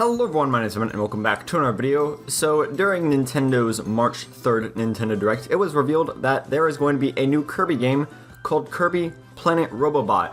Hello everyone, my name is Evan, and welcome back to another video. So, during Nintendo's March 3rd Nintendo Direct, it was revealed that there is going to be a new Kirby game called Kirby Planet Robobot.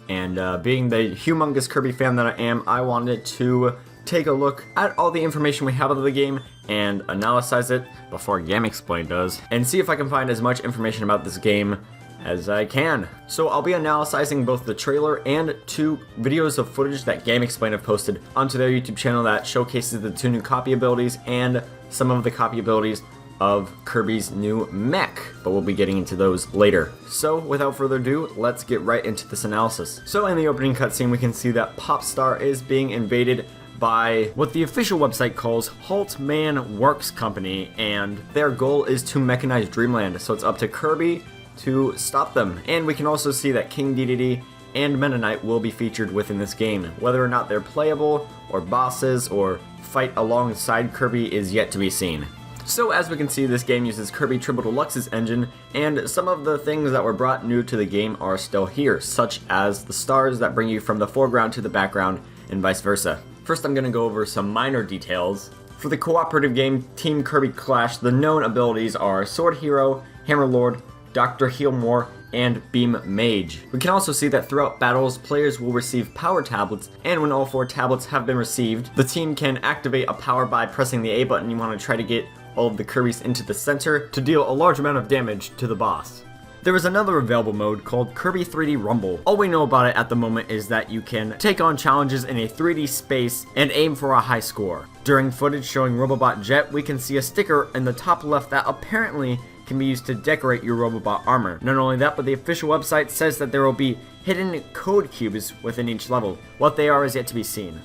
And being the humongous Kirby fan that I am, I wanted to take a look at all the information we have of the game and analyze it before GameXplain does, and see if I can find as much information about this game as I can. So I'll be analyzing both the trailer and 2 videos of footage that GameXplain have posted onto their YouTube channel that showcases the 2 new copy abilities and some of the copy abilities of Kirby's new mech, but we'll be getting into those later. So without further ado, let's get right into this analysis. So in the opening cutscene, we can see that Popstar is being invaded by what the official website calls Haltman Works Company, and their goal is to mechanize Dreamland, so it's up to Kirby to stop them. And we can also see that King Dedede and Meta Knight will be featured within this game. Whether or not they're playable, or bosses, or fight alongside Kirby is yet to be seen. So as we can see, this game uses Kirby Triple Deluxe's engine, and some of the things that were brought new to the game are still here, such as the stars that bring you from the foreground to the background, and vice versa. First, I'm going to go over some minor details. For the cooperative game Team Kirby Clash, the known abilities are Sword Hero, Hammer Lord, Dr. Healmore, and Beam Mage. We can also see that throughout battles, players will receive power tablets, and when all 4 tablets have been received, the team can activate a power by pressing the A button. You want to try to get all of the Kirbys into the center to deal a large amount of damage to the boss. There is another available mode called Kirby 3D Rumble. All we know about it at the moment is that you can take on challenges in a 3D space and aim for a high score. During footage showing Robobot Jet, we can see a sticker in the top left that apparently can be used to decorate your Robobot armor. Not only that, but the official website says that there will be hidden code cubes within each level. What they are is yet to be seen.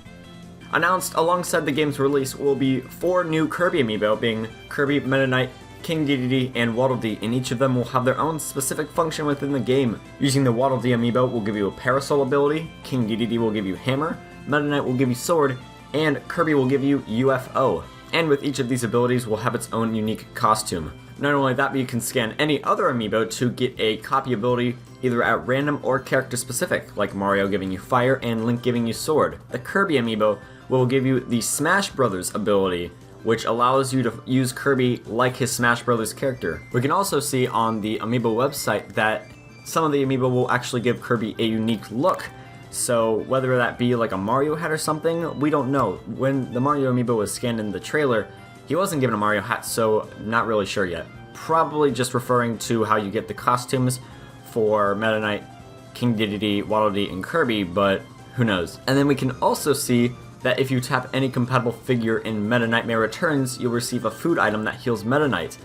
Announced alongside the game's release will be 4 new Kirby amiibo, being Kirby, Meta Knight, King Dedede, and Waddle Dee, and each of them will have their own specific function within the game. Using the Waddle Dee amiibo will give you a Parasol ability, King Dedede will give you Hammer, Meta Knight will give you Sword, and Kirby will give you UFO. And with each of these abilities will have its own unique costume. Not only that, but you can scan any other amiibo to get a copy ability either at random or character specific, like Mario giving you Fire and Link giving you Sword. The Kirby amiibo will give you the Smash Brothers ability, which allows you to use Kirby like his Smash Brothers character. We can also see on the amiibo website that some of the amiibo will actually give Kirby a unique look. So whether that be like a Mario hat or something, we don't know. When the Mario amiibo was scanned in the trailer, he wasn't given a Mario hat, so not really sure yet. Probably just referring to how you get the costumes for Meta Knight, King Dedede, Waddle Dee, and Kirby, but who knows. And then we can also see that if you tap any compatible figure in Meta Nightmare Returns, you'll receive a food item that heals Meta Knight.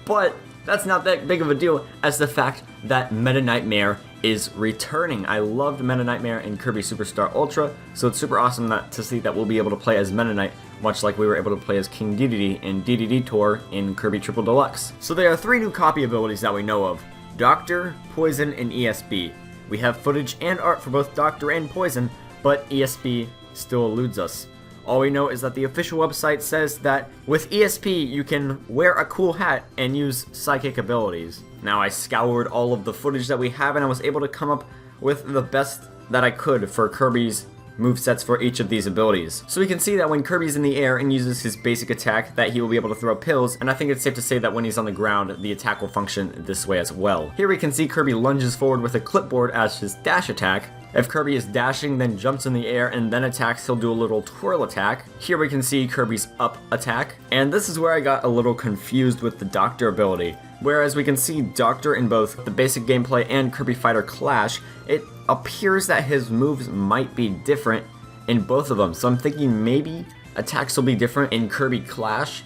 But that's not that big of a deal as the fact that Meta Nightmare is returning. I loved Meta Nightmare in Kirby Superstar Ultra, so it's super awesome to see that we'll be able to play as Meta Knight, much like we were able to play as King Dedede in Dedede Tour in Kirby Triple Deluxe. So there are 3 new copy abilities that we know of: Doctor, Poison, and ESB. We have footage and art for both Doctor and Poison, but ESB still eludes us. All we know is that the official website says that with ESP you can wear a cool hat and use psychic abilities. Now, I scoured all of the footage that we have and I was able to come up with the best that I could for Kirby's movesets for each of these abilities. So we can see that when Kirby's in the air and uses his basic attack that he will be able to throw pills, and I think it's safe to say that when he's on the ground the attack will function this way as well. Here we can see Kirby lunges forward with a clipboard as his dash attack. If Kirby is dashing, then jumps in the air and then attacks, he'll do a little twirl attack. Here we can see Kirby's up attack, and this is where I got a little confused with the Doctor ability. Whereas we can see Doctor in both the basic gameplay and Kirby Fighter Clash, it appears that his moves might be different in both of them. So I'm thinking maybe attacks will be different in Kirby Clash,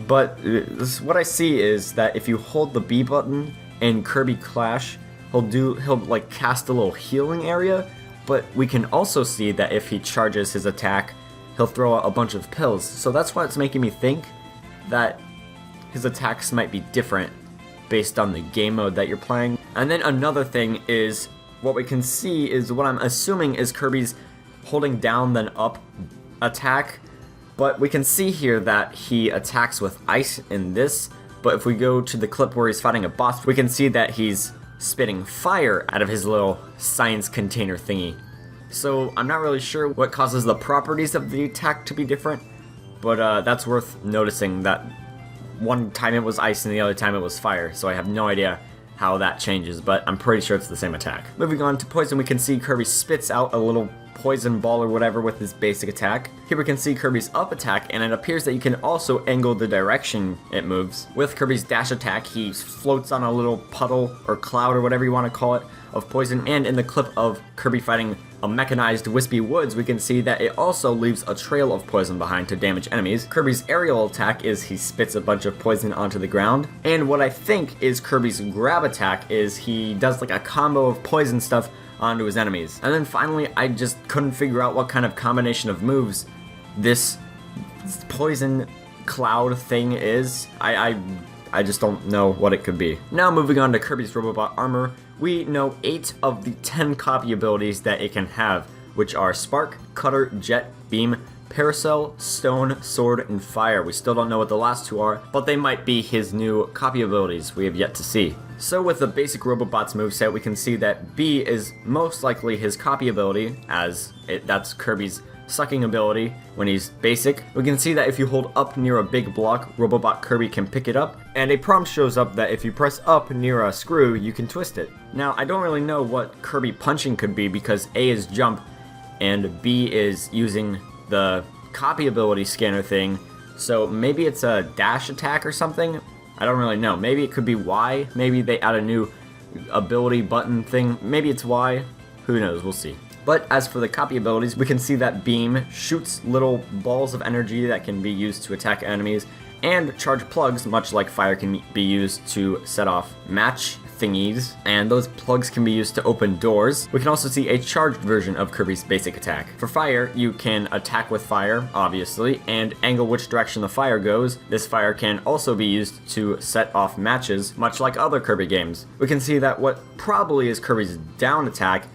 but what I see is that if you hold the B button in Kirby Clash, he'll like cast a little healing area, but we can also see that if he charges his attack, he'll throw out a bunch of pills. So that's why it's making me think that his attacks might be different based on the game mode that you're playing. And then another thing is, what we can see is what I'm assuming is Kirby's holding down then up attack, but we can see here that he attacks with ice in this, but if we go to the clip where he's fighting a boss, we can see that he's spitting fire out of his little science container thingy. So I'm not really sure what causes the properties of the attack to be different, but that's worth noticing that one time it was ice and the other time it was fire, so I have no idea how that changes, but I'm pretty sure it's the same attack. Moving on to poison, we can see Kirby spits out a little poison ball or whatever with his basic attack. Here we can see Kirby's up attack, and it appears that you can also angle the direction it moves. With Kirby's dash attack, he floats on a little puddle or cloud or whatever you want to call it of poison, and in the clip of Kirby fighting a mechanized Wispy Woods, we can see that it also leaves a trail of poison behind to damage enemies. Kirby's aerial attack is he spits a bunch of poison onto the ground, and what I think is Kirby's grab attack is he does like a combo of poison stuff onto his enemies. And then finally, I just couldn't figure out what kind of combination of moves this poison cloud thing is. I just don't know what it could be. Now moving on to Kirby's Robobot armor, we know 8 of the 10 copy abilities that it can have, which are Spark, Cutter, Jet, Beam, Parasol, Stone, Sword, and Fire. We still don't know what the last 2 are, but they might be his new copy abilities we have yet to see. So with the basic Robobot's moveset, we can see that B is most likely his copy ability, as that's Kirby's sucking ability when he's basic. We can see that if you hold up near a big block, Robobot Kirby can pick it up, and a prompt shows up that if you press up near a screw, you can twist it. Now, I don't really know what Kirby punching could be because A is jump, and B is using the copy ability scanner thing, so maybe it's a dash attack or something? I don't really know. Maybe it could be Y, maybe they add a new ability button thing, maybe it's Y, who knows, we'll see. But as for the copy abilities, we can see that Beam shoots little balls of energy that can be used to attack enemies, and charge plugs, much like fire, can be used to set off match thingies, and those plugs can be used to open doors. We can also see a charged version of Kirby's basic attack. For fire, you can attack with fire, obviously, and angle which direction the fire goes. This fire can also be used to set off matches, much like other Kirby games. We can see that what probably is Kirby's down attack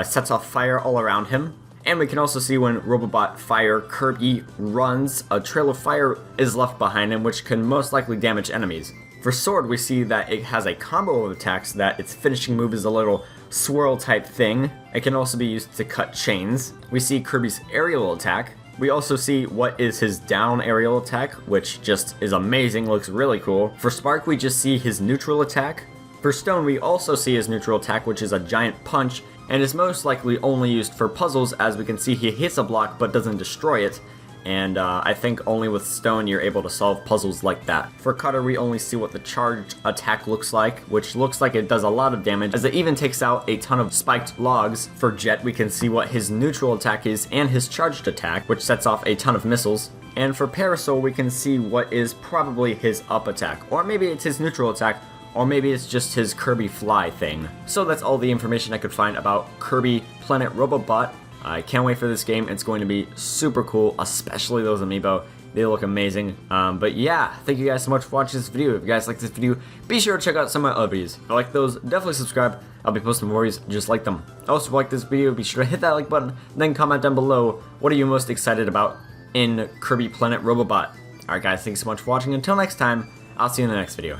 sets off fire all around him. And we can also see when Robobot Fire Kirby runs, a trail of fire is left behind him, which can most likely damage enemies. For Sword, we see that it has a combo of attacks, that its finishing move is a little swirl type thing. It can also be used to cut chains. We see Kirby's aerial attack. We also see what is his down aerial attack, which just is amazing, looks really cool. For Spark, we just see his neutral attack. For Stone, we also see his neutral attack, which is a giant punch, and is most likely only used for puzzles, as we can see he hits a block but doesn't destroy it, and I think only with Stone you're able to solve puzzles like that. For Cutter, we only see what the charged attack looks like, which looks like it does a lot of damage, as it even takes out a ton of spiked logs. For Jet, we can see what his neutral attack is and his charged attack, which sets off a ton of missiles. And for Parasol, we can see what is probably his up attack, or maybe it's his neutral attack, or maybe it's just his Kirby Fly thing. So that's all the information I could find about Kirby Planet Robobot. I can't wait for this game. It's going to be super cool, especially those amiibo. They look amazing. But yeah, thank you guys so much for watching this video. If you guys like this video, be sure to check out some of my other videos. If you like those, definitely subscribe. I'll be posting more videos just like them. Also, if you like this video, be sure to hit that like button, then comment down below, what are you most excited about in Kirby Planet Robobot? Alright guys, thanks so much for watching. Until next time, I'll see you in the next video.